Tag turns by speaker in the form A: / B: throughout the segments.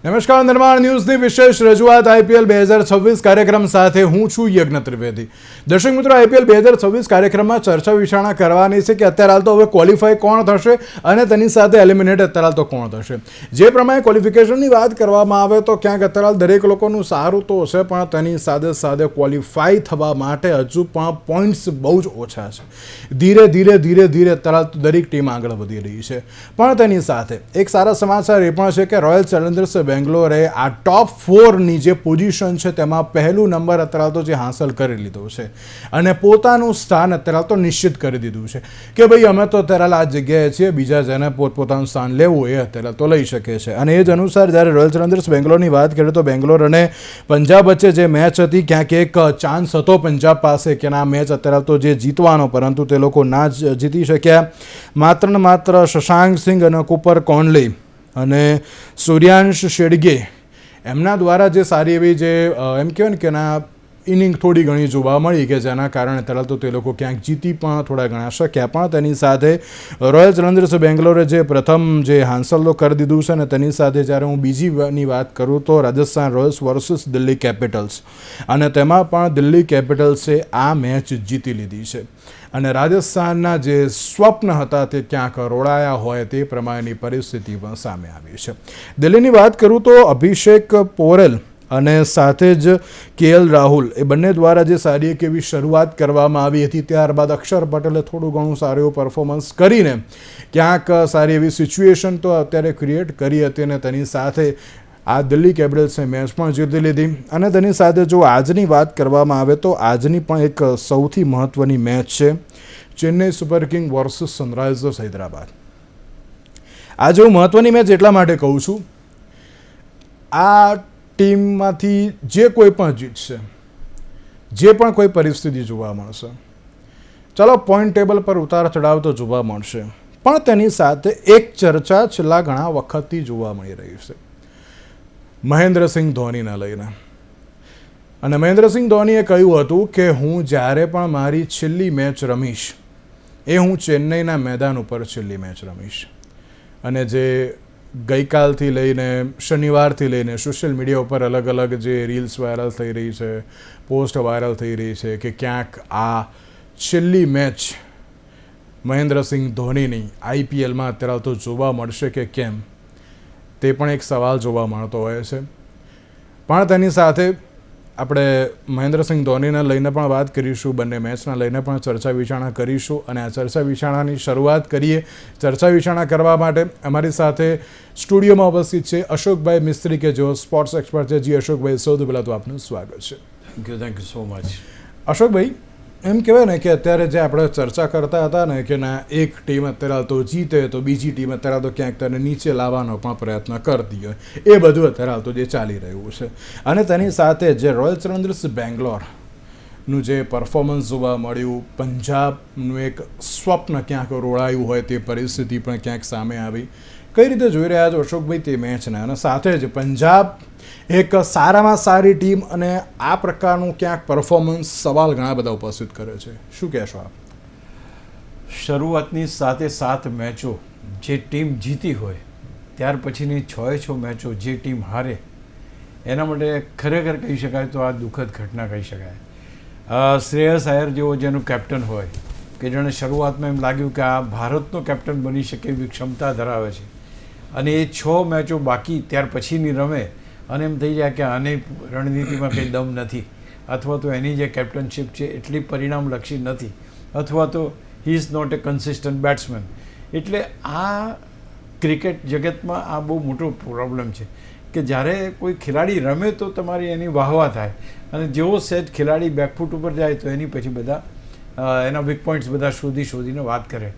A: નમસ્કાર, નિર્માણ ન્યૂઝની વિશેષ રજૂઆત આઈપીએલ 2026 કાર્યક્રમ સાથે હું છું યજ્ઞ ત્રિવેદી. દર્શક મિત્રો, આઈપીએલ 2026 કાર્યક્રમમાં ચર્ચા વિચારણા કરવાની છે કે અત્યારે હાલ તો હવે ક્વોલિફાય કોણ થશે અને તેની સાથે એલિમિનેટ અત્યારે હાલ તો કોણ થશે. જે પ્રમાણે ક્વોલિફિકેશનની વાત કરવામાં આવે તો ક્યાંક અત્યારે હાલ દરેક લોકોનું સારું તો હશે, પણ તેની સાથે સાથે ક્વોલિફાય થવા માટે હજુ પણ પોઈન્ટ્સ બહુ જ ઓછા છે. ધીરે ધીરે અત્યારે હાલ દરેક ટીમ આગળ વધી રહી છે. પણ તેની સાથે એક સારા સમાચાર એ પણ છે કે રોયલ ચેલેન્જર્સ બેંગ્લોરે આ ટોપ 4ની જે પોઝિશન છે તેમાં પહેલું નંબર અત્યારે તો જે હાંસલ કરી લીધો છે અને પોતાનું સ્થાન અત્યારે તો નિશ્ચિત કરી દીધું છે કે ભાઈ અમે તો અત્યારે આ જગ્યાએ છીએ, બીજા જેને પોતપોતાનું સ્થાન લેવું એ અત્યારે તો લઈ શકે છે. અને એ જ અનુસાર જ્યારે રોયલ ચેલેન્જર્સ બેંગ્લોરની વાત કરીએ તો બેંગ્લોર અને પંજાબ વચ્ચે જે મેચ હતી, ક્યાંક એક ચાન્સ હતો પંજાબ પાસે કે આ મેચ અત્યારે તો જે જીતવાનો, પરંતુ તે લોકો ના જ જીતી શક્યા. માત્ર ને માત્ર શશાંક સિંહ અને કુપર કોહલી અને સૂર્યાંશ શેડગે એમના દ્વારા જે સારી એવી જે એમ કહેવાય ને કે ના ઇનિંગ થોડી ઘણી જોવા મળી કે જેના કારણે તરત તો તે લોકો ક્યાંક જીતી પણ થોડા ઘણા શક્યા. પણ તેની સાથે રોયલ ચેલેન્જર્સ બેંગ્લોરે જે પ્રથમ જે હાંસલ તો કરી દીધું છે ને તેની સાથે જ્યારે હું બીજીની વાત કરું તો Rajasthan Royals versus Delhi Capitals, અને તેમાં પણ દિલ્હી કેપિટલ્સે આ મેચ જીતી લીધી છે. અને રાજસ્થાનના જે સ્વપ્ન હતા તે ક્યાંક રોડાયા હોય તે પ્રમાણેની પરિસ્થિતિ પણ સામે આવી છે. દિલ્હીની વાત કરું તો અભિષેક પોરેલ અને સાથે જ કેએલ રાહુલ એ બંને દ્વારા જે સારી એક એવી શરૂઆત કરવામાં આવી હતી, ત્યારબાદ અક્ષર પટેલે થોડું ઘણું સારું એવું પરફોર્મન્સ કરીને ક્યાંક સારી એવી સિચ્યુએશન તો અત્યારે ક્રિએટ કરી હતી અને તેની સાથે આ દિલ્હી કેપિટલ્સે મેચ પણ જીતી લીધી. અને તેની સાથે જો આજની વાત કરવામાં આવે તો આજની પણ એક સૌથી મહત્ત્વની મેચ છે Chennai super king versus Sunrisers Hyderabad. આજે હું મહત્ત્વની મેચ એટલા માટે કહું છું, આ ટીમમાંથી જે કોઈ પણ જીતશે, જે પણ કોઈ પરિસ્થિતિ જોવા મળશે, ચાલો પોઈન્ટ ટેબલ પર ઉતાર ચઢાવ તો જોવા મળશે, પણ તેની સાથે એક ચર્ચા છેલ્લા ઘણા વખતથી જોવા મળી રહી છે મહેન્દ્રસિંહ ધોનીને લઈને. અને મહેન્દ્રસિંહ ધોનીએ કહ્યું હતું કે હું જ્યારે પણ મારી છેલ્લી મેચ રમીશ એ હું ચેન્નઈના મેદાન ઉપર છેલ્લી મેચ રમીશ. અને જે ગઈકાલથી લઈને શનિવારથી લઈને સોશિયલ મીડિયા ઉપર અલગ અલગ જે રીલ્સ વાયરલ થઈ રહી છે, પોસ્ટ વાયરલ થઈ રહી છે કે ક્યાંક આ છેલ્લી મેચ મહેન્દ્રસિંહ ધોનીની આઈપીએલમાં અત્યારે તો જોવા મળશે કે કેમ, તે પણ એક સવાલ જોવા મળતો હોય છે. પણ તેની સાથે આપણે મહેન્દ્રસિંહ ધોનીને લઈને પણ વાત કરીશું, બંને મેચના લઈને પણ ચર્ચા વિચારણા કરીશું. અને આ ચર્ચા વિચારણાની શરૂઆત કરીએ. ચર્ચા વિચારણા કરવા માટે અમારી સાથે સ્ટુડિયોમાં ઉપસ્થિત છે અશોકભાઈ મિસ્ત્રી કે જેઓ સ્પોર્ટ્સ એક્સપર્ટ છે. જી અશોકભાઈ, સૌથી પહેલાં તો આપનું સ્વાગત છે.
B: Thank you so much.
A: Ashokbhai, એમ કહેવાય ને કે અત્યારે જે આપણે ચર્ચા કરતા હતા ને કે ના એક ટીમ અત્યારે તો જીતે તો બીજી ટીમ અત્યારે તો ક્યાંક તેને નીચે લાવવાનો પણ પ્રયત્ન કરતી હોય, એ બધું અત્યારે તો જે ચાલી રહ્યું છે. અને તેની સાથે જે રોયલ ચેલેન્જર્સ બેંગ્લોરનું જે પરફોર્મન્સ જોવા મળ્યું, પંજાબનું એક સ્વપ્ન ક્યાંક રોળાયું હોય તે પરિસ્થિતિ પણ ક્યાંક સામે આવી. કઈ રીતે જોઈ રહ્યા છો અશોકભાઈ તે મેચને? અને સાથે જ પંજાબ એક સારામાં સારી ટીમ અને આ પ્રકારનું ક્યાંક પરફોર્મન્સ સવાલ ઘણા બધા ઉપસ્થિત કરે છે, શું કહેશો આપ?
B: શરૂઆતની સાથે 7 મેચો જે ટીમ જીતી હોય ત્યાર પછીની 6 મેચો જે ટીમ હારે, એના માટે ખરેખર કહી શકાય તો આ દુઃખદ ઘટના કહી શકાય. શ્રેયસ અય્યર જેવો જેનું કેપ્ટન હોય કે જેણે શરૂઆતમાં એમ લાગ્યું કે આ ભારતનો કેપ્ટન બની શકે એવી ક્ષમતા ધરાવે છે, અને એ 6 મેચો બાકી ત્યાર પછીની રમે અને એમ થઈ જાય કે આની રણનીતિમાં કંઈ દમ નથી, અથવા તો એની જે કેપ્ટનશીપ છે એટલી પરિણામલક્ષી નથી, અથવા તો he is not a consistent batsman. એટલે આ ક્રિકેટ જગતમાં આ બહુ મોટો પ્રોબ્લેમ છે કે જ્યારે કોઈ ખેલાડી રમે તો તમારી એની વાહવા થાય, અને જેવો સેજ ખેલાડી બેકફૂટ ઉપર જાય તો એની પછી બધા એના વીક પોઈન્ટ્સ બધા શોધીને વાત કરે.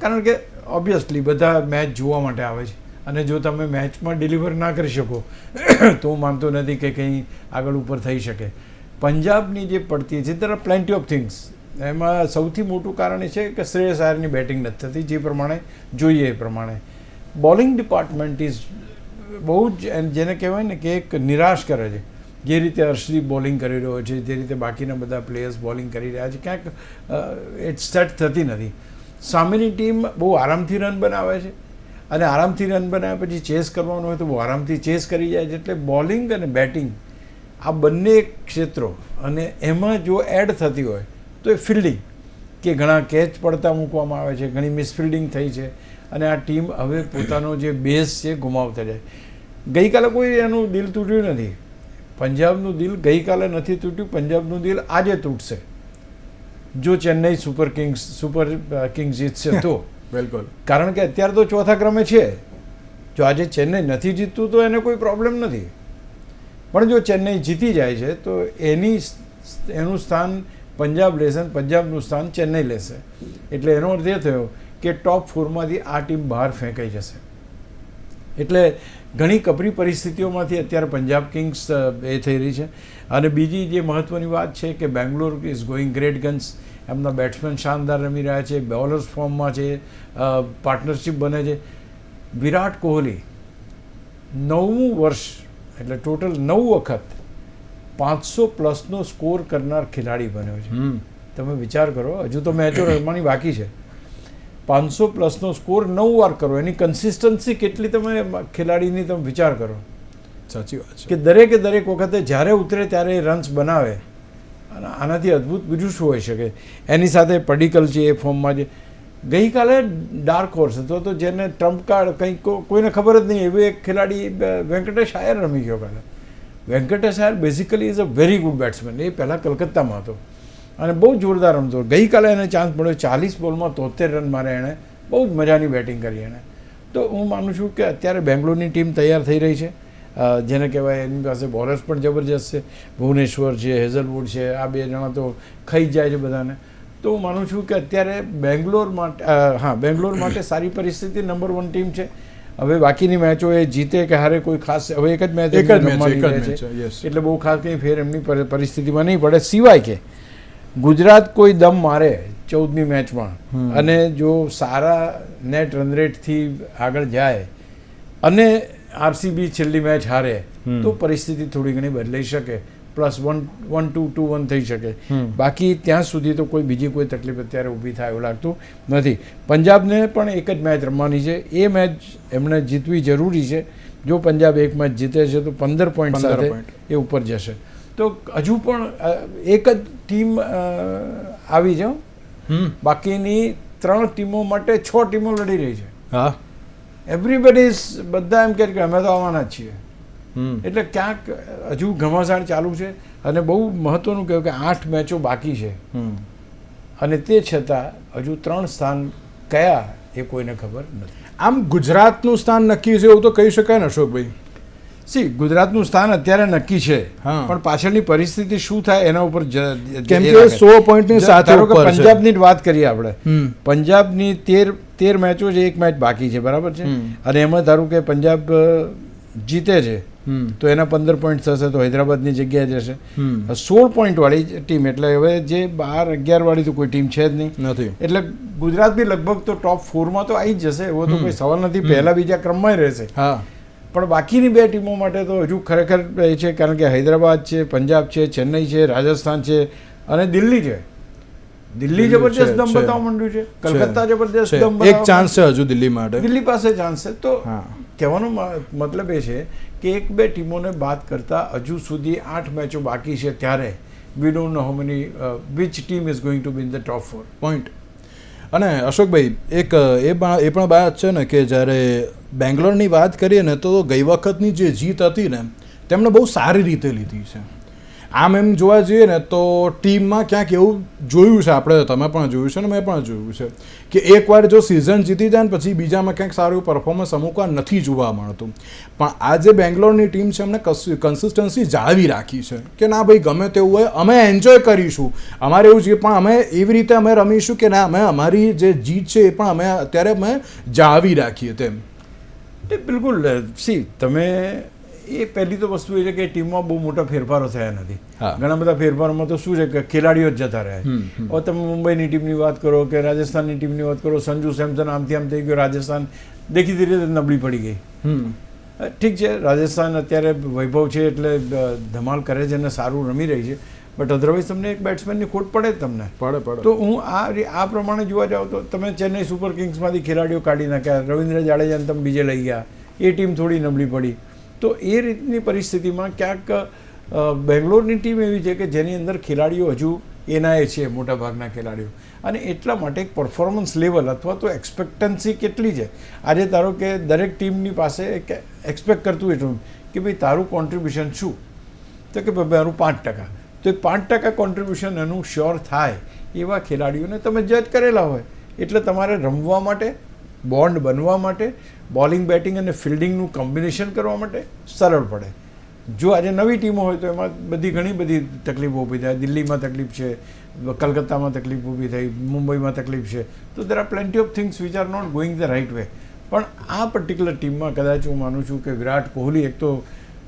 B: કારણ કે ઓબ્વિયસલી બધા મેચ જોવા માટે આવે છે, અને જો તમે મેચમાં ડિલિવર ના કરી શકો તો હું માનતો નથી કે કંઈ આગળ ઉપર થઈ શકે. પંજાબની જે પડતી છે there are plenty of things. એમાં સૌથી મોટું કારણ એ છે કે શ્રેયસ અય્યરની બેટિંગ નથી થતી જે પ્રમાણે જોઈએ એ પ્રમાણે. બોલિંગ ડિપાર્ટમેન્ટ ઇઝ બહુ જ જેને કહેવાય ને કે એક નિરાશ કરે છે. જે રીતે હર્ષદીપ બોલિંગ કરી રહ્યો છે, જે રીતે બાકીના બધા પ્લેયર્સ બોલિંગ કરી રહ્યા છે, ક્યાંક ઇટ સેટ થતી નથી. સામેની ટીમ બહુ આરામથી રન બનાવે છે અને આરામથી રન બનાવ્યા પછી ચેસ કરવાનું હોય તો બહુ આરામથી ચેસ કરી જાય છે. એટલે બોલિંગ અને બેટિંગ આ બંને ક્ષેત્રો, અને એમાં જો એડ થતી હોય તો એ ફિલ્ડિંગ, કે ઘણા કેચ પડતા મૂકવામાં આવે છે, ઘણી મિસફિલ્ડિંગ થઈ છે, અને આ ટીમ હવે પોતાનો જે બેઝ છે ગુમાવતા જાય. ગઈકાલે કોઈ એનું દિલ તૂટ્યું નથી. પંજાબનું દિલ ગઈકાલે નથી તૂટ્યું, પંજાબનું દિલ આજે તૂટશે જો ચેન્નઈ સુપર કિંગ્સ જીતશે તો.
A: બિલકુલ,
B: કારણ કે અત્યારે તો ચોથા ક્રમે છે. જો આજે ચેન્નઈ નથી જીતતું તો એને કોઈ પ્રોબ્લેમ નથી, પણ જો ચેન્નઈ જીતી જાય છે તો એનું સ્થાન પંજાબ લેશે, પંજાબનું સ્થાન ચેન્નઈ લેશે. એટલે એનો અર્થ એ થયો કે ટોપ 4માંથી આ ટીમ બહાર ફેંકાઈ જશે. એટલે ઘણી કપરી પરિસ્થિતિઓમાંથી અત્યારે પંજાબ કિંગ્સ એ થઈ રહી છે. અને બીજી જે મહત્ત્વની વાત છે કે Bangalore is going great guns. એમના બેટ્સમેન શાનદાર રમી રહ્યા છે, બોલર્સ ફોર્મમાં છે, પાર્ટનરશિપ બને છે. વિરાટ કોહલી 9મું વર્ષ, એટલે ટોટલ 9 વખત 500+ સ્કોર કરનાર ખેલાડી બન્યો છે. તમે વિચાર કરો, હજુ તો મેચો રમવાની બાકી છે. 500+ સ્કોર 9 વાર કરો, એની કન્સિસ્ટન્સી કેટલી તમે ખેલાડીની તમે વિચાર કરો.
A: સાચી વાત છે
B: કે દરેકે દરેક વખતે જ્યારે ઉતરે ત્યારે એ રન્સ બનાવે. અને આનાથી અદ્ભુત બીજું શું હોઈ શકે. એની સાથે પડિકલ છે એ ફોર્મમાં છે. ગઈકાલે ડાર્ક હોર્સ હતો તો જેને ટ્રમ્પ કાર્ડ કંઈ કોઈને ખબર જ નહીં એવો એક ખેલાડી વેંકટેશ આયર રમી ગયો કાલે. Venkatesh Iyer basically is a very good batsman. એ પહેલાં કલકત્તામાં હતો અને બહુ જોરદાર રમતો. ગઈકાલે એને ચાન્સ મળ્યો, 40 બોલમાં 73 રન મારે એણે. બહુ જ મજાની બેટિંગ કરી એણે. તો હું માનું છું કે અત્યારે બેંગ્લોરની ટીમ તૈયાર થઈ રહી છે, જેને કહેવાય એની પાસે બોલર્સ પણ જબરજસ્ત છે. ભુવનેશ્વર છે, હેઝલવુડ છે, આ 2 જણા તો ખાઈ જાય છે બધાને. તો હું માનું છું કે અત્યારે બેંગ્લોર માટે સારી પરિસ્થિતિ, નંબર 1 ટીમ છે. હવે બાકીની મેચો એ જીતે કે હારે કોઈ ખાસ, હવે એક જ મેચ રમવાની છે, એટલે બહુ ખાસ કંઈ ફેર એમની પરિસ્થિતિમાં નહીં પડે. સિવાય કે ગુજરાત કોઈ દમ મારે 14મી મેચમાં અને જો સારા નેટ રન રેટથી આગળ જાય અને આરસીબી છેલ્લી મેચ હારે તો પરિસ્થિતિ થોડી ઘણી બદલાઈ શકે. +1-2, 2-1 થઈ શકે. બાકી ત્યાં સુધી તો કોઈ બીજી કોઈ તકલીફ અત્યારે ઊભી થાય એવું લાગતું નથી. પંજાબને પણ એક જ મેચ રમવાની છે. એ મેચ એમણે જીતવી જરૂરી છે. જો પંજાબ એક મેચ જીતે છે તો 15 પોઈન્ટ સાથે એ ઉપર જશે. તો હજુ પણ એક જ ટીમ આવી છે. બાકીની 3 ટીમો માટે 6 ટીમો લડી રહી છે.
A: હા,
B: એવરીબડી બધા એમ કહે કે અમે તો આવવાના જ છીએ. એટલે ક્યાંક હજુ ઘમાસાણ ચાલુ છે. અને બહુ મહત્વનું કહ્યું કે 8 મેચો બાકી છે અને તે છતાં હજુ 3 સ્થાન કયા એ કોઈને ખબર નથી.
A: આમ ગુજરાતનું સ્થાન નક્કી છે એવું તો કહી શકાય ને અશોકભાઈ?
B: ગુજરાતનું સ્થાન અત્યારે નક્કી છે, પણ પાછળની પરિસ્થિતિ શું થાય એના ઉપર
A: કેમ કે 100 પોઈન્ટની સાથે
B: પંજાબની જ વાત કરીએ આપણે. પંજાબની 13 મેચો છે, 1 મેચ બાકી છે, બરાબર છે. અને એમાં ધારું કે પંજાબ જીતે છે તો એના 15 પોઈન્ટ થશે, તો હૈદરાબાદની જગ્યાએ જશે. 16 પોઈન્ટ વાળી ટીમ, એટલે હવે જે 12, 11 વાળી તો કોઈ ટીમ છે જ નહીં. એટલે ગુજરાત બી લગભગ તો ટોપ 4માં તો આવી જ જશે, એવો તો કોઈ સવાલ નથી. પહેલા બીજા ક્રમમાં રહેશે. પણ બાકીની 2 ટીમો માટે તો હજુ ખરેખર એ છે, કારણ કે હૈદરાબાદ છે, પંજાબ છે, ચેન્નઈ છે, રાજસ્થાન છે અને દિલ્હી છે. દિલ્હી જબરજસ્ત દમ બતાવવા માંડ્યું છે, કલકત્તા જબરજસ્ત દમ.
A: એક ચાન્સ છે હજુ દિલ્હી માટે,
B: દિલ્હી પાસે ચાન્સ છે. તો કહેવાનો મતલબ એ છે કે 1-2 ટીમોને બાદ કરતા હજુ સુધી 8 મેચો બાકી છે. ત્યારે we don't know how many which team is going to B in the top 4
A: point. અને અશોકભાઈ એક એ પણ વાત છે ને કે જ્યારે બેંગ્લોરની વાત કરીએ ને તો ગઈ વખતની જે જીત હતી ને તેમણે બહુ સારી રીતે લીધી છે. આમ એમ જોવા જઈએ ને તો ટીમમાં ક્યાંક એવું જોયું છે, આપણે તમે પણ જોયું છે ને મેં પણ જોયું છે કે એકવાર જો સિઝન જીતી જાય ને પછી બીજામાં ક્યાંક સારું પરફોર્મન્સ અમુક વાર નથી જોવા મળતું. પણ આ જે બેંગ્લોરની ટીમ છે એમણે કન્સિસ્ટન્સી જાળવી રાખી છે કે ના ભાઈ ગમે તેવું હોય અમે એન્જોય કરીશું, અમારે એવું છે પણ અમે એવી રીતે અમે રમીશું કે ના અમે અમારી જે જીત છે એ પણ અમે અત્યારે અમે જાળવી રાખીએ તેમ.
B: બિલકુલ. તમે એ પહેલી તો વસ્તુ એ છે કે ટીમમાં બહુ મોટા ફેરફારો થયા નથી. ઘણા બધા ફેરફારોમાં તો શું છે કે ખેલાડીઓ જ જતા રહ્યા. હવે તમે મુંબઈની ટીમની વાત કરો કે રાજસ્થાનની ટીમની વાત કરો, સંજુ સેમસન આમથી આમ થઈ ગયો, રાજસ્થાન દેખીતી રીતે નબળી પડી ગઈ. ઠીક છે, રાજસ્થાન અત્યારે વૈભવ છે એટલે ધમાલ કરે છે અને સારું રમી રહી છે, બટ અધરવાઇઝ તમને એક બેટ્સમેનની ખોટ પડે જ તમને.
A: પડે.
B: તો હું આ પ્રમાણે જોવા જાઉં તો તમે ચેન્નઈ સુપર કિંગ્સમાંથી ખેલાડીઓ કાઢી નાખ્યા, રવિન્દ્ર જાડેજાને તમે બીજે લઈ ગયા, એ ટીમ થોડી નબળી પડી. તો એ રીતની પરિસ્થિતિમાં ક્યાંક બેંગ્લોરની ટીમ એવી છે કે જેની અંદર ખેલાડીઓ હજુ એના એ છે મોટાભાગના ખેલાડીઓ, અને એટલા માટે એક પરફોર્મન્સ લેવલ અથવા તો એક્સપેક્ટન્સી કેટલી છે. આજે ધારો કે દરેક ટીમની પાસે એક એક્સપેક્ટ કરતું એટલું કે ભાઈ તારું કોન્ટ્રીબ્યુશન શું, તો કે ભાઈ મારું 5%, તો એ 5% કોન્ટ્રીબ્યુશન એનું શ્યોર થાય એવા ખેલાડીઓને તમે જજ કરેલા હોય એટલે તમારે રમવા માટે, બોન્ડ બનવા માટે, બોલિંગ બેટિંગ અને ફિલ્ડિંગનું કોમ્બિનેશન કરવા માટે સરળ પડે. જો આજે નવી ટીમો હોય તો એમાં ઘણી બધી તકલીફો ઊભી થાય. દિલ્હીમાં તકલીફ છે, કલકત્તામાં તકલીફ ઊભી થઈ, મુંબઈમાં તકલીફ છે. તો there are plenty of things which are not going the right way. પણ આ પર્ટિક્યુલર ટીમમાં કદાચ હું માનું છું કે વિરાટ કોહલી, એક તો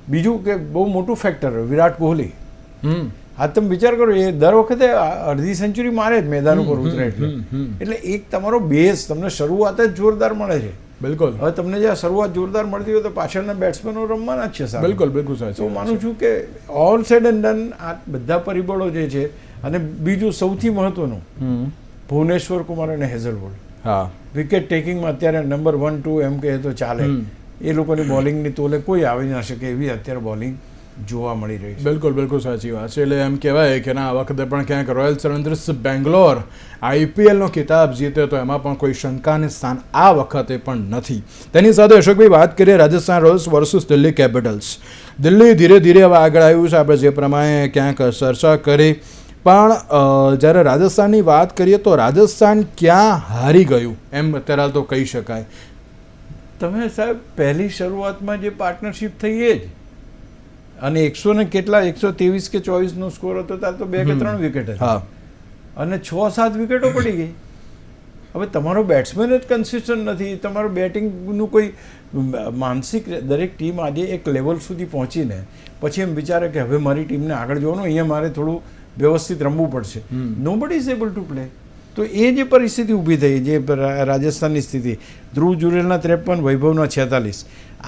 B: બીજું કે બહુ મોટું ફેક્ટર વિરાટ કોહલી. આ તમે વિચાર કરો, એ દર વખતે અડધી સેન્ચુરી મારે જ મેદાન ઉપર ઉતરે એટલે એક તમારો બેઝ તમને શરૂઆત જ જોરદાર મળે છે.
A: બિલકુલ.
B: હવે તમને જે શરૂઆત જોરદાર મળતી હોય તો પાછળના બેટ્સમેનો રમવાના જ છે.
A: બિલકુલ સાચું.
B: હું માનું છું કે ઓલ સેડ એન્ડ ડન આ બધા પરિબળો જે છે, અને બીજું સૌથી મહત્વનું ભુવનેશ્વર કુમાર અને હેઝલવુડ,
A: હા,
B: વિકેટ ટેકિંગમાં અત્યારે નંબર 1, 2 એમ કહે તો ચાલે. એ લોકોની બોલિંગની તોલે કોઈ આવી ના શકે એવી અત્યારે બોલિંગ જોવા મળી રહી છે.
A: બિલકુલ સાચી વાત છે. એટલે એમ કહેવાય કે આ વખતે પણ ક્યાંક રોયલ ચેલેન્જર્સ બેંગ્લોર IPLનો ખિતાબ જીતે તો એમાં પણ કોઈ શંકાને સ્થાન આ વખતે પણ નથી. તેની સાથે અશોકભાઈ વાત કરીએ Rajasthan Royals versus Delhi Capitals. Delhi ધીરે ધીરે હવે આગળ આવ્યું છે, આપણે જે પ્રમાણે ક્યાંક ચર્ચા કરી. પણ જ્યારે રાજસ્થાનની વાત કરીએ તો રાજસ્થાન ક્યાં હારી ગયું એમ અત્યારે હાલ તો કહી શકાય.
B: તમે સાહેબ પહેલી શરૂઆતમાં જે પાર્ટનરશિપ થઈ એ જ, અને 100 ને કેટલા 123 કે 24 સ્કોર હતો ત્યારે તો 2 કે 3 વિકેટ હતા, અને 6-7 વિકેટો પડી ગઈ. હવે તમારો બેટ્સમેન જ કન્સિસ્ટન્ટ નથી, તમારું બેટિંગનું કોઈ માનસિક, દરેક ટીમ આજે એક લેવલ સુધી પહોંચીને પછી એમ વિચારે કે હવે મારી ટીમને આગળ જવાનું, અહીંયા મારે થોડું વ્યવસ્થિત રમવું પડશે. Nobody is able to play. તો એ જે પરિસ્થિતિ ઊભી થઈ, જે રાજસ્થાનની સ્થિતિ, ધ્રુવ જુરેલના 53, વૈભવના 46,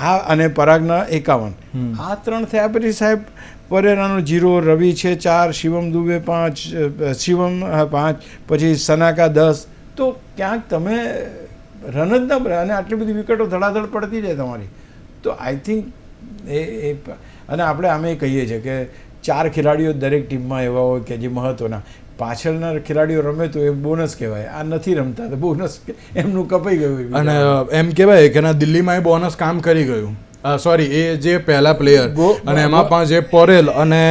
B: આ અને પરાગના 51, આ 3 થયા પછી સાહેબ પરેરાનો 0, રવિ છે 4, શિવમ દુબે 5, શિવમ 5, પછી સનાકા 10. તો ક્યાંક તમે રન જ ના, અને આટલી બધી વિકેટો ધડાધડ પડતી જાય તમારી. તો આઈ થિંક એ અને આપણે આમે કહીએ છીએ કે 4 ખેલાડીઓ દરેક ટીમમાં એવા હોય કે જે મહત્વના, પાછળના ખેલાડીઓ રમે તો એ બોનસ કહેવાય. આ નથી રમતા તો બોનસ એમનું કપાઈ ગયું.
A: અને એમ કહેવાય કે દિલ્હીમાં એ બોનસ કામ કરી ગયું. સોરી, એ જે પહેલા પ્લેયર અને એમાં પણ જે પોરેલ અને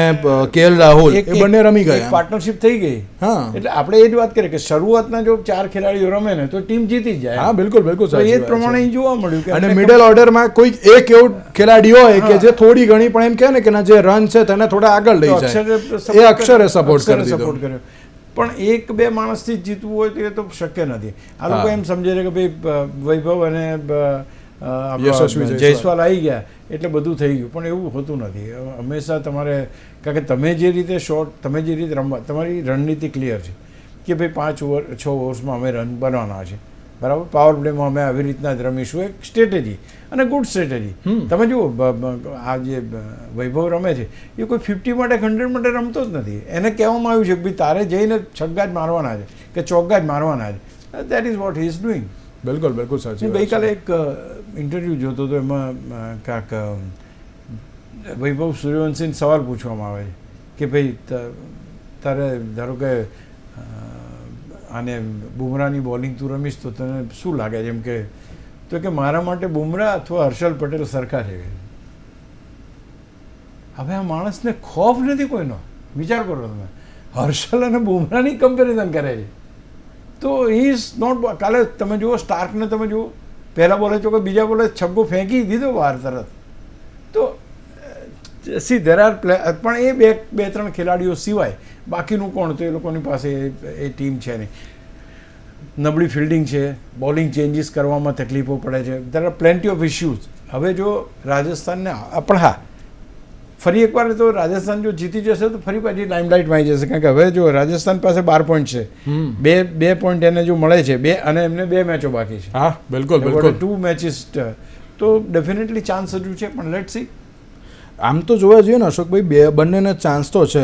A: KL રાહુલ એ બંને રમી ગયા,
B: પાર્ટનરશિપ થઈ ગઈ. હા, એટલે આપણે એ જ વાત કરીએ કે શરૂઆતના જો 4 ખેલાડીઓ રમે ને તો ટીમ જીતી જાય.
A: હા, બિલકુલ એ
B: જ પ્રમાણે જોવા મળ્યું.
A: અને મિડલ ઓર્ડરમાં કોઈ એક એવું ખેલાડી હોય કે જે થોડી ઘણી પણ એમ કહે ને કે જે રન છે તેને થોડા આગળ લઈ જાય, એ અક્ષરે સપોર્ટ કર્યો.
B: પણ 1-2 માણસથી જીતવું હોય તો એ તો શક્ય નથી. આ લોકો એમ સમજે છે કે ભાઈ વૈભવ અને જયસ્વાલ આવી ગયા એટલે બધું થઈ ગયું, પણ એવું હોતું નથી. હંમેશા તમારે, કારણ કે તમે જે રીતે શોટ, તમે જે રીતે રમવા, તમારી રણનીતિ ક્લિયર છે કે ભાઈ 5 ઓવર 6 ઓવર્સમાં અમે રન બનાવવાના છે, બરાબર. પાવર પ્લેમાં અમે આવી રીતના જ રમીશું, એક સ્ટ્રેટેજી અને ગુડ સ્ટ્રેટેજી. તમે જુઓ આ જે વૈભવ રમે છે એ કોઈ 50 માટે 100 માટે રમતો જ નથી. એને કહેવામાં આવ્યું છે કે ભાઈ તારે જઈને છગ્ગા જ મારવાના છે કે ચોગ્ગા જ મારવાના છે. That is what he is doing.
A: બિલકુલ સાચી.
B: ગઈકાલે એક ઇન્ટરવ્યૂ જોતો હતો, એમાં કાંક વૈભવ સૂર્યવંશીને સવાલ પૂછવામાં આવે છે કે ભાઈ તારે ધારો કે આને બુમરાહની બોલિંગ તું રમીશ તો તને શું લાગે છે એમ કે, તો કે મારા માટે બુમરાહ અથવા હર્ષલ પટેલ સરખા છે. હવે આ માણસને ખોફ નથી કોઈનો. વિચાર કરો તમે, હર્ષલ અને બુમરાહની કમ્પેરિઝન કરે છે. તો હી ઇઝ નોટ. કાલે તમે જુઓ સ્ટાર્કને, તમે જુઓ પહેલા બોલે છો કે બીજા બોલે છગ્ગો ફેંકી દીધો બહાર તરત. તો સી દેર આર પણ એ 2-3 ખેલાડીઓ સિવાય બાકીનું કોણ, તો એ લોકોની પાસે એ ટીમ છે નહીં. નબળી ફિલ્ડિંગ છે, બોલિંગ ચેન્જીસ કરવામાં તકલીફો પડે છે, દેર આર પ્લેન્ટી ઓફ ઇશ્યુઝ. હવે જો રાજસ્થાનને પણ, હા, ફરી એકવાર તો રાજસ્થાન જો જીતી જશે તો ફરી પાછી લાઇમલાઇટમાં આવી જશે. કારણ કે હવે જો રાજસ્થાન પાસે 12 પોઈન્ટ છે, બે પોઈન્ટ એને જો મળે છે, 2, અને એમને 2 મેચો બાકી છે.
A: હા, બિલકુલ
B: 2 મેચીસ, તો ડેફિનેટલી ચાન્સ હજુ છે. પણ લેટ્સ સી.
A: આમ તો જોવા જઈએ ને અશોકભાઈ, બંનેને ચાન્સ તો છે,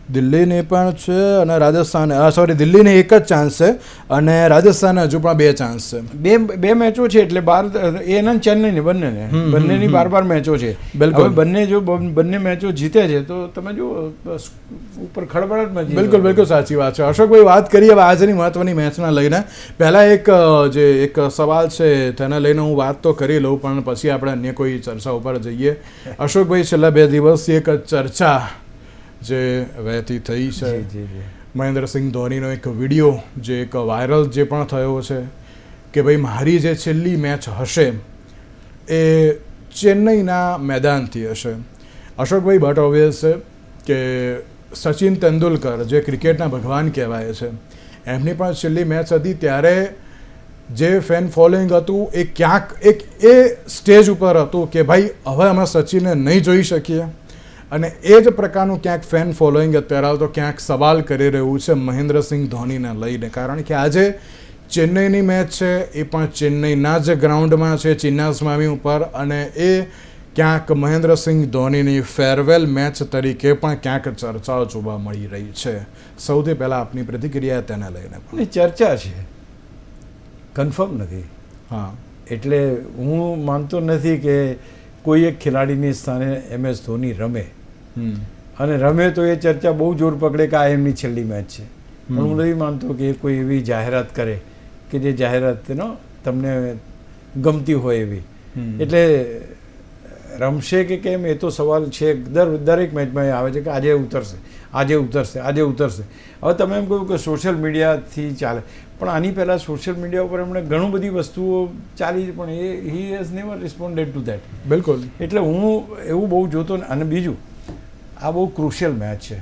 A: દિલ્હીની પણ છે અને રાજસ્થાન સોરી દિલ્હીને એક જ ચાન્સ છે અને રાજસ્થાનને હજુ પણ 2 ચાન્સ છે.
B: બે મેચો છે એટલે એના ચેન્નઈની બંનેની 12 મેચો છે.
A: બિલકુલ.
B: બંને જો બંને મેચો જીતે છે તો તમે જો ઉપર ખળબળાટમાં
A: બિલકુલ સાચી વાત છે. અશોકભાઈ, વાત કરીએ હવે આજની મહત્વની મેચના લઈને. પહેલાં એક સવાલ છે તેને લઈને હું વાત તો કરી લઉં પણ પછી આપણે અન્ય કોઈ ચર્ચા ઉપર જઈએ. અશોકભાઈ, છેલ્લા 2 દિવસથી એક ચર્ચા જે વહેતી થઈ છે, મહેન્દ્રસિંહ ધોનીનો એક વિડીયો જે એક વાયરલ જે પણ થયો છે કે ભાઈ મારી જે છેલ્લી મેચ હશે એ ચેન્નઈના મેદાનથી હશે. અશોકભાઈ, બટ ઓબ્વિયસ છે કે સચિન તેંડુલકર જે ક્રિકેટના ભગવાન કહેવાય છે એમની પણ છેલ્લી મેચ હતી ત્યારે જે ફેન ફોલોઈંગ હતું એ ક્યાંક એ સ્ટેજ ઉપર હતું કે ભાઈ હવે અમે સચિનને નહીં જોઈ શકીએ અને એ જ પ્રકારનું ક્યાંક ફેન ફોલોઈંગ અત્યારે તો ક્યાંક સવાલ કરી રહ્યું છે મહેન્દ્રસિંહ ધોનીને લઈને. કારણ કે આજે ચેન્નઈની મેચ છે એ પણ ચેન્નઈના જ ગ્રાઉન્ડમાં છે, ચિન્નાસ્વામી ઉપર, અને એ ક્યાંક મહેન્દ્રસિંહ ધોનીની ફેરવેલ મેચ તરીકે પણ ક્યાંક ચર્ચાઓ જોવા મળી રહી છે. સૌથી પહેલાં આપની પ્રતિક્રિયા તેને લઈને.
B: ચર્ચા છે, કન્ફર્મ નથી.
A: હા,
B: એટલે હું માનતો નથી કે કોઈ એક ખેલાડીની સ્થાને MS ધોની રમે અને રમે તો એ ચર્ચા બહુ જોર પકડે કે આ એમની છેલ્લી મેચ છે. પણ હું નથી માનતો કે કોઈ એવી જાહેરાત કરે કે જે જાહેરાત તમને ગમતી હોય એવી. એટલે રમશે કે કેમ એ તો સવાલ છે, દરેક મેચમાં એ આવે છે કે આજે ઉતરશે. હવે તમે એમ કહ્યું કે સોશિયલ મીડિયાથી ચાલે, પણ આની પહેલાં સોશિયલ મીડિયા ઉપર એમણે ઘણું બધી વસ્તુઓ ચાલી પણ he has never રિસ્પોન્ડેડ two that.
A: બિલકુલ.
B: એટલે હું એવું બહુ જોતો ને. અને બીજું, આ બહુ ક્રુશિયલ મેચ છે.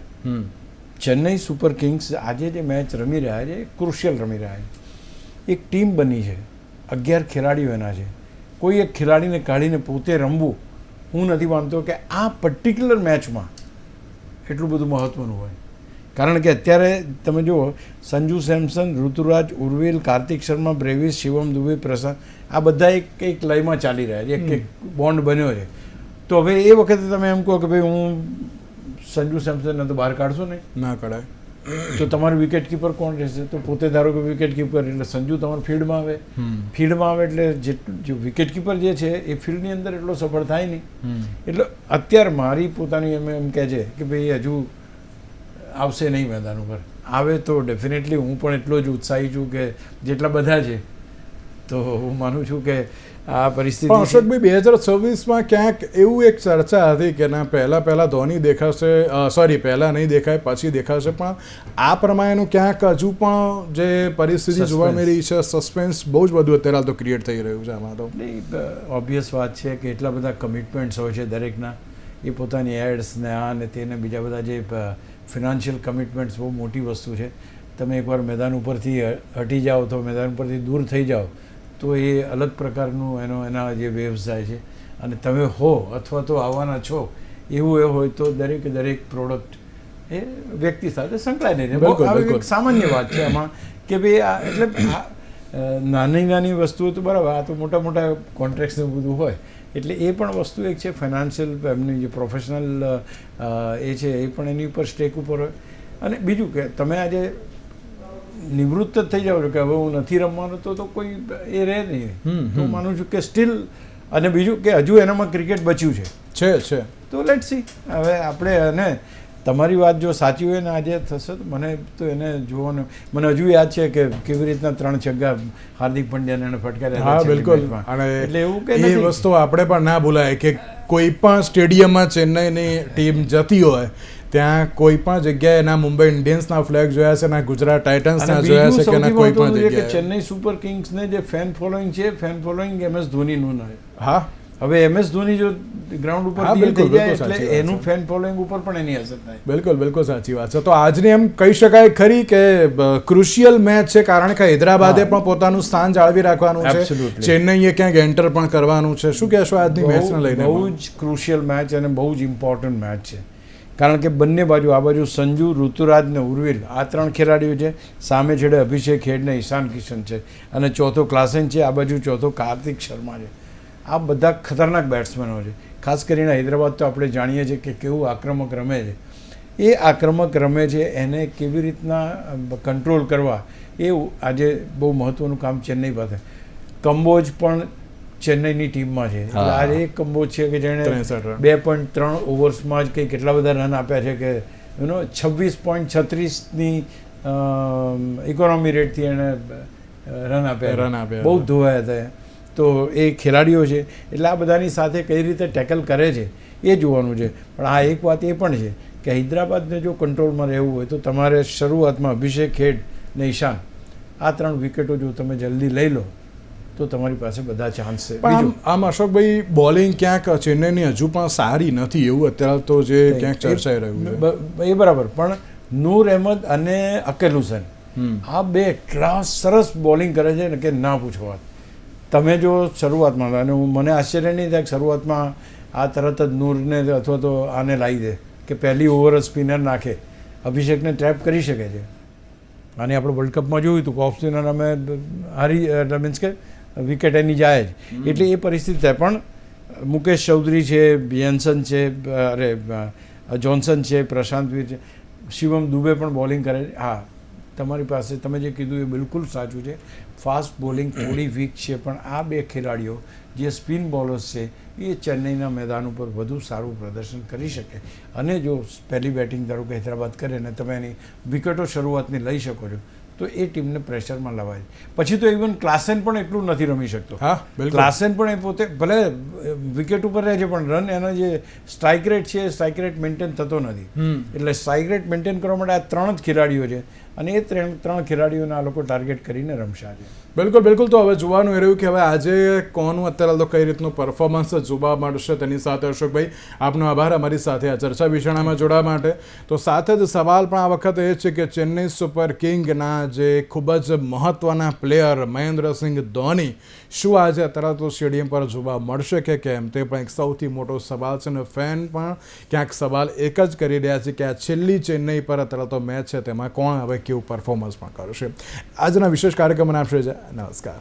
B: ચેન્નઈ સુપર કિંગ્સ આજે જે મેચ રમી રહ્યા છે એ ક્રુશિયલ રમી રહ્યા છે. એક ટીમ બની છે, 11 ખેલાડીઓ એના છે. કોઈ એક ખેલાડીને કાઢીને પોતે રમવું હું નથી માનતો કે આ પર્ટિક્યુલર મેચમાં એટલું બધું મહત્ત્વનું હોય. કારણ કે અત્યારે તમે જુઓ, સંજુ સેમસન, ઋતુરાજ, ઉર્વિલ, કાર્તિક શર્મા, બ્રેવિસ, શિવમ દુબે, પ્રશાંત, આ બધા એક લયમાં ચાલી રહ્યા છે, એક બોન્ડ બન્યો છે. તો હવે એ વખતે તમે એમ કહો કે ભાઈ હું સંજુ સેમસનને તો બહાર કાઢશો નહીં,
A: ના કઢાય,
B: તો તમારું વિકેટ કીપર કોણ રહેશે? તો પોતે ધારો કે વિકેટ કીપર એટલે સંજુ તમારું ફિલ્ડમાં આવે એટલે જેટલું વિકેટ કીપર જે છે એ ફિલ્ડની અંદર એટલો સફળ થાય નહીં. એટલે અત્યારે મારી પોતાની એમ કહે છે કે ભાઈ હજુ આવશે નહીં મેદાન ઉપર. આવે તો ડેફિનેટલી હું પણ એટલો જ ઉત્સાહી છું કે જેટલા બધા છે. તો હું માનું છું કે આ પરિસ્થિતિ.
A: અશોકભાઈ, 2026માં ક્યાંક એવું એક ચર્ચા હતી કે ના પહેલાં ધોની દેખાશે, પહેલાં નહીં દેખાય પછી દેખાશે, પણ આ પ્રમાણેનું ક્યાંક હજુ પણ જે પરિસ્થિતિ જોવા મળી છે, સસ્પેન્સ બહુ જ બધું અત્યારે તો ક્રિએટ થઈ રહ્યું છે આમાં. તો
B: ઓબ્વિયસ વાત છે કે એટલા બધા કમિટમેન્ટ્સ હોય છે દરેકના. એ પોતાની એડ્સ ને આ ને તેને બીજા બધા જે ફિનાન્શિયલ કમિટમેન્ટ્સ બહુ મોટી વસ્તુ છે. તમે એકવાર મેદાન ઉપરથી હટી જાઓ તો મેદાન ઉપરથી દૂર થઈ જાઓ તો એ અલગ પ્રકારનું એના જે વેવ્સ જાય છે. અને તમે હો અથવા તો આવવાના છો એવું એ હોય તો દરેક પ્રોડક્ટ એ વ્યક્તિ સાથે સંકળાઈને એક સામાન્ય વાત છે આમાં કે ભાઈ આ એટલે નાની વસ્તુઓ તો બરાબર, આ તો મોટા કોન્ટ્રાક્ટ્સ ને બધું હોય એટલે એ પણ વસ્તુ એક છે. ફાઇનાન્શિયલ એમની જે પ્રોફેશનલ એ છે એ પણ એની ઉપર સ્ટેક ઉપર હોય. અને બીજું કે તમે આજે નિવૃત્ત જ થઈ જાવ છો કે હવે હું નથી રમવાનો તો કોઈ એ રહે નહીં. તો હું માનું છું કે સ્ટીલ, અને બીજું કે હજુ એનામાં ક્રિકેટ બચ્યું છે તો લેટ સી. હવે આપણે અને તમારી વાત જો સાચી હોય ને આજે થશે તો મને તો એને જોવાનું, મને હજુ યાદ છે કે કેવી રીતના 3 છગ્ગા હાર્દિક પંડ્યાને એને ફટકાર્યા.
A: હા બિલકુલ.
B: એટલે એવું કે
A: એ વસ્તુ આપણે પણ ના ભૂલાય કે કોઈ પણ સ્ટેડિયમમાં ચેન્નઈની ટીમ જતી હોય ત્યાં કોઈ પણ જગ્યાએ ના મુંબઈ ઇન્ડિયન્સના ફ્લેગ જોયા છે, ના ગુજરાત ટાઇટન્સના જોયા છે કે ના કોઈ પણ જગ્યાએ.
B: ચેન્નઈ સુપર કિંગ્સને જે ફેન ફોલોઈંગ છે, ફેન ફોલોઈંગ MS ધોનીનું નહીં.
A: હા,
B: હવે MS ધોની જો ગ્રાઉન્ડ ઉપર થઈ જાય એટલે એનું ફેન ફોલોઈંગ ઉપર પણ એની અસર થાય.
A: બિલકુલ સાચી વાત છે. તો આજની એમ કહી શકાય ખરી કે ક્રુશિયલ મેચ છે, કારણ કે હૈદરાબાદે પણ પોતાનું સ્થાન જાળવી રાખવાનું છે, ચેન્નઈએ ક્યાંક એન્ટર પણ કરવાનું છે. શું કહેશો આજની મેચને લઈને?
B: બહુ જ ક્રુશિયલ મેચ અને બહુ જ ઇમ્પોર્ટન્ટ મેચ છે. કારણ કે બંને બાજુ, આ બાજુ સંજુ, ઋતુરાજ ને ઉર્વિલ, આ 3 ખેલાડીઓ છે. સામે છેડે અભિષેક હેડ ને ઈશાન કિશન છે અને ચોથો ક્લાસેન છે. આ બાજુ ચોથો કાર્તિક શર્મા છે. આ બધા ખતરનાક બેટ્સમેનો છે. ખાસ કરીને હૈદરાબાદ તો આપણે જાણીએ છીએ કે કેવું આક્રમક રમે છે. એ આક્રમક રમે છે એને કેવી રીતના કંટ્રોલ કરવા એ આજે બહુ મહત્ત્વનું કામ ચેન્નઈ પાસે. કંબોજ પણ ચેન્નઈની ટીમમાં છે. એટલે આ એક કંબોજ છે કે જેણે 2.3 ઓવર્સમાં જ કંઈ કેટલા બધા રન આપ્યા છે કે 26.36ની ઇકોનોમી રેટથી એણે રન આપ્યા, બહુ ધોવાયા હતા. તો એ ખેલાડીઓ છે એટલે આ બધાની સાથે કઈ રીતે ટેકલ કરે છે એ જોવાનું છે. પણ આ એક વાત એ પણ છે કે હૈદરાબાદને જો કંટ્રોલમાં રહેવું હોય તો તમારે શરૂઆતમાં અભિષેક ખેડ ને ઈશાન આ 3 વિકેટો જો તમે જલ્દી લઈ લો તો તમારી પાસે બધા ચાન્સ છે.
A: પણ આમ અશોકભાઈ બોલિંગ ક્યાંક ચેન્નઈની હજુ પણ સારી નથી એવું અત્યારે તો જે ક્યાંક ચર્ચાઈ રહ્યું
B: છે. એ બરાબર, પણ નૂર અહેમદ અને અકેલ હુસેન આ બે એટલા સરસ બોલિંગ કરે છે ને કે ના પૂછો વાત. તમે જો શરૂઆતમાં, અને મને આશ્ચર્ય નહીં થાય કે શરૂઆતમાં આ તરત જ નૂરને અથવા તો આને લાવી દે કે પહેલી ઓવર સ્પિનર નાખે, અભિષેકને ટ્રેપ કરી શકે છે. અને આપણે વર્લ્ડ કપમાં જોયું હતું કે ઓફ સ્પિનર અમે હારી, મીન્સ કે વિકેટ એની જાય જ. એટલે એ પરિસ્થિતિ થાય. પણ મુકેશ ચૌધરી છે, જેન્સન છે, જોન્સન છે, પ્રશાંત વીર છે, શિવમ દુબે પણ બોલિંગ કરે છે. હા, તમારી પાસે તમે જે કીધું એ બિલકુલ સાચું છે. ફાસ્ટ બોલિંગ થોડી વીક છે, પણ આ બે ખેલાડીઓ જે સ્પિન બોલર્સ છે એ ચેન્નઈના મેદાન ઉપર વધુ સારું પ્રદર્શન કરી શકે. અને જો પહેલી બેટિંગ ધારો કે હૈદરાબાદ કરે ને તમે એની વિકેટો શરૂઆતની લઈ શકો છો તો એ ટીમને પ્રેશરમાં લવાય. પછી તો ઇવન ક્લાસેન પણ એટલું નથી રમી શકતો. ક્લાસેન પણ એ પોતે ભલે વિકેટ ઉપર રહે છે પણ રન એનો જે સ્ટ્રાઇક રેટ છે એ સ્ટ્રાઇક રેટ મેન્ટેન થતો નથી. એટલે સ્ટ્રાઇક રેટ મેન્ટેન કરવા માટે આ 3 જ ખેલાડીઓ છે અને એ 3 ખેલાડીઓને આ લોકો ટાર્ગેટ કરીને રમશે આજે.
A: બિલકુલ બિલકુલ. તો હવે જોવાનું એ રહ્યું કે હવે આજે કોનું અત્યારે તો કઈ રીતનું પરફોર્મન્સ જોવા મળશે. તેની સાથે અશોકભાઈ આપનો આભાર અમારી સાથે આ ચર્ચા વિચારણામાં જોડાવા માટે. તો સાથે જ સવાલ પણ આ વખતે એ છે કે ચેન્નઈ સુપર કિંગના જે ખૂબ જ મહત્વના પ્લેયર મહેન્દ્રસિંહ ધોની શું આજે અત્યારે તો સ્ટેડિયમ પર જોવા મળશે કે કેમ, તે પણ એક સૌથી મોટો સવાલ છે. અને ફેન પણ ક્યાંક સવાલ એક જ કરી રહ્યા છે કે આ છેલ્લી ચેન્નઈ પર અત્યારે તો મેચ છે તેમાં કોણ હવે કેવું પરફોર્મન્સ પણ કરશે. આજના વિશેષ કાર્યક્રમને આપશે. નમસ્કાર.